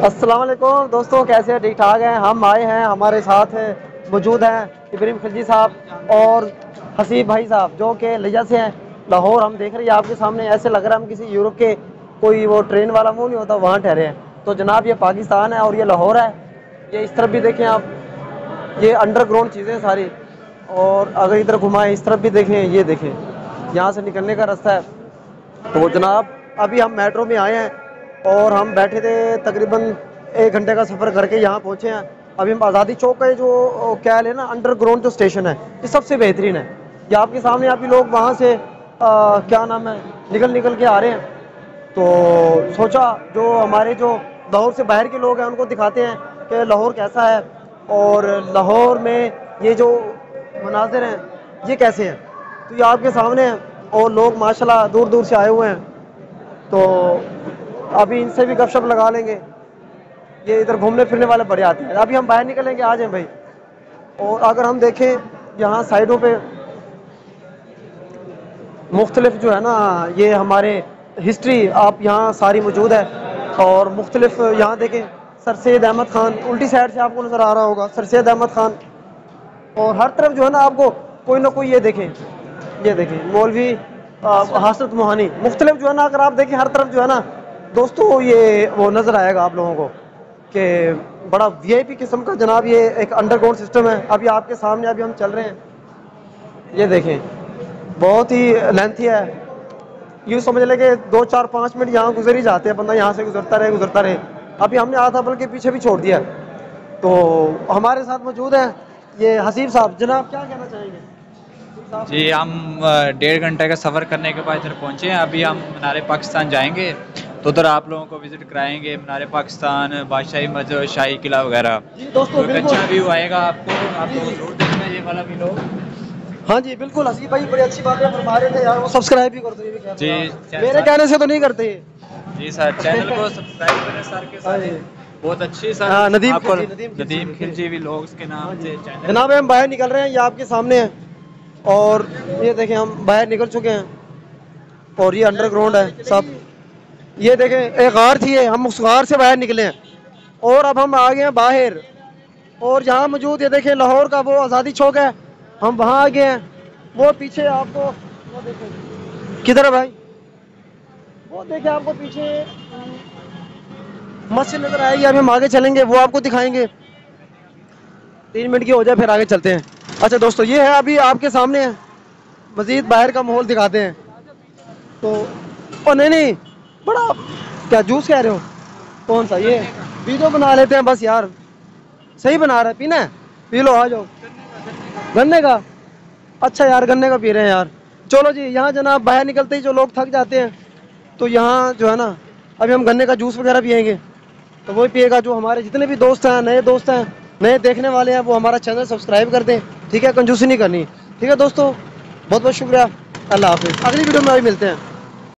السلام علیکم دوستوں، کیسے ہیں؟ ٹھیک ٹھاک ہیں؟ ہم آئے ہیں، ہمارے ساتھ موجود ہیں ابراہیم خلجی صاحب اور حسیب بھائی صاحب جو کہ لیا سے ہیں لاہور۔ ہم دیکھ رہے ہیں آپ کے سامنے، ایسے لگ رہا ہے ہم کسی یورپ کے کوئی وہ ٹرین والا منہ نہیں ہوتا وہاں ٹھہرے ہیں۔ تو جناب یہ پاکستان ہے اور یہ لاہور ہے۔ یہ اس طرف بھی دیکھیں آپ، یہ انڈر گراؤنڈ چیزیں ساری، اور اگر ادھر گھمائیں اس طرف بھی دیکھیں، یہ دیکھیں یہاں سے نکلنے کا راستہ ہے۔ تو جناب ابھی ہم میٹرو میں آئے ہیں اور ہم بیٹھے تھے تقریباً 1 گھنٹے کا سفر کر کے یہاں پہنچے ہیں۔ ابھی ہم آزادی چوک کا جو کیا لیں نا انڈر گراؤنڈ جو اسٹیشن ہے یہ سب سے بہترین ہے۔ یہ آپ کے سامنے ابھی لوگ وہاں سے کیا نام ہے نکل کے آ رہے ہیں۔ تو سوچا جو ہمارے جو لاہور سے باہر کے لوگ ہیں ان کو دکھاتے ہیں کہ لاہور کیسا ہے اور لاہور میں یہ جو مناظر ہیں یہ کیسے ہیں۔ تو یہ آپ کے سامنے ہیں اور لوگ ماشاءاللہ دور دور سے آئے ہوئے ہیں، تو ابھی ان سے بھی گپ شپ لگا لیں گے۔ یہ ادھر گھومنے پھرنے والے بڑے آتے ہیں۔ ابھی ہم باہر نکلیں گے، آ جائیں بھائی۔ اور اگر ہم دیکھیں یہاں سائڈوں پہ مختلف جو ہے نا یہ ہمارے ہسٹری آپ یہاں ساری موجود ہے، اور مختلف یہاں دیکھیں سر سید احمد خان الٹی سائڈ سے آپ کو نظر آ رہا ہوگا، سر سید احمد خان۔ اور ہر طرف جو ہے نا آپ کو کوئی نہ کوئی، یہ دیکھیں مولوی حسرت موہانی، مختلف جو ہے نا اگر آپ دیکھیں ہر طرف جو ہے نا دوستوں یہ وہ نظر آئے گا آپ لوگوں کو کہ بڑا وی آئی پی قسم کا جناب یہ ایک انڈر گراؤنڈ سسٹم ہے۔ ابھی آپ کے سامنے ابھی ہم چل رہے ہیں، یہ دیکھیں بہت ہی لینتھی ہے۔ یوں سمجھ لیں کہ 2 4 5 منٹ یہاں گزر ہی جاتے ہیں، بندہ یہاں سے گزرتا رہے۔ ابھی ہم نے آدھا بلکہ پیچھے بھی چھوڑ دیا۔ تو ہمارے ساتھ موجود ہیں یہ حسیب صاحب، جناب کیا کہنا چاہیں گے؟ جی ہم 1.5 گھنٹے کا سفر کرنے کے بعد ادھر پہنچے ہیں۔ ابھی ہم مینار پاکستان جائیں گے تو ادھر آپ لوگوں کو وزٹ کرائیں گے، مینار پاکستان، بادشاہی مسجد، شاہی قلعہ وغیرہ۔ جی دوستوں تو ایک بالکل، اچھا ویو آئے گا آپ کو، آپ لوگ ضرور دیکھنا یہ والا ویلوگ۔ ہاں جی بالکل، حسیب بھائی بڑی اچھی باتیں فرما رہے تھے یار، وہ سبسکرائب بھی کر دو، یہ بھی کہہ دو جی یار، میرے کہنے سے تو نہیں کرتے یہ۔ جی سر، چینل کو سبسکرائب کریں سر کے ہاں سارے، جی، بہت اچھی سر ہاں ندیم آپ کو خلجی ندیم خلجی ویلوگز کے ہاں نام جی سے چینل جناب ہے۔ ہم باہر نکل رہے ہیں، یہ آپ کے سامنے ہیں اور یہ دیکھیں ہم باہر نکل چکے ہیں اور یہ انڈر گراؤنڈ ہے سب۔ یہ دیکھیں ایک غار تھی، ہم اس غار سے باہر نکلے ہیں اور اب ہم آ گئے ہیں باہر، اور جہاں موجود یہ دیکھیں لاہور کا وہ آزادی چوک ہے، ہم وہاں آ گئے ہیں۔ وہ پیچھے آپ کو وہ دیکھیں، کدھر ہے بھائی؟ وہ دیکھیں آپ کو پیچھے مسجد نظر آئے گی، ابھی ہم آگے چلیں گے وہ آپ کو دکھائیں گے۔ 3 منٹ کی ہو جائے پھر آگے چلتے ہیں۔ اچھا دوستو یہ ہے ابھی آپ کے سامنے ہے، مزید باہر کا ماحول دکھاتے ہیں۔ تو نہیں بڑا کیا جوس کہہ رہے ہو؟ کون سا؟ یہ ویڈیو بنا لیتے ہیں بس یار، صحیح بنا رہا ہے، پینا ہے پی لو، آ جاؤ۔ گنے کا؟ اچھا یار گنے کا پی رہے ہیں یار۔ چلو جی، یہاں جناب باہر نکلتے ہی جو لوگ تھک جاتے ہیں تو یہاں جو ہے نا ابھی ہم گنے کا جوس وغیرہ پیئیں گے، تو وہی پیے گا جو ہمارے جتنے بھی دوست ہیں، نئے دوست ہیں، نئے دیکھنے والے ہیں، وہ ہمارا چینل سبسکرائب کر دیں، ٹھیک ہے؟ کنجوسی نہیں کرنی، ٹھیک ہے دوستو؟ بہت بہت شکریہ، اللہ حافظ، اگلی ویڈیو میں ابھی ملتے ہیں۔